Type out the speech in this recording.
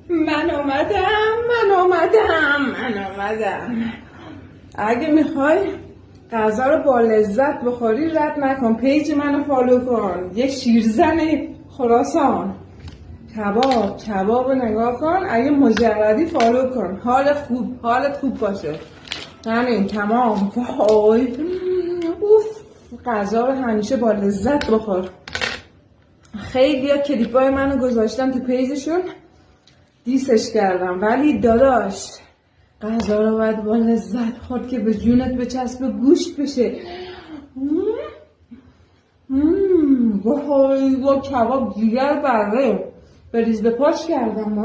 من اومدم. اگه میخوای غذا رو با لذت بخوری رد نکن، پیج منو فالو کن. یک شیرزن خراسان کباب نگاه کن، اگه مجردی فالو کن. حالت خوب باشه. همین تمام. وای اوف، غذا رو همیشه با لذت بخور. خیلی ها کلیپای منو گذاشتم تو پیجشون، دیسش کردم، ولی داداش غذا رو باید با لذت خورد که به جونت بچسبه، گوشت بشه. وای با کباب جیگر بره بریز به پاش کردم.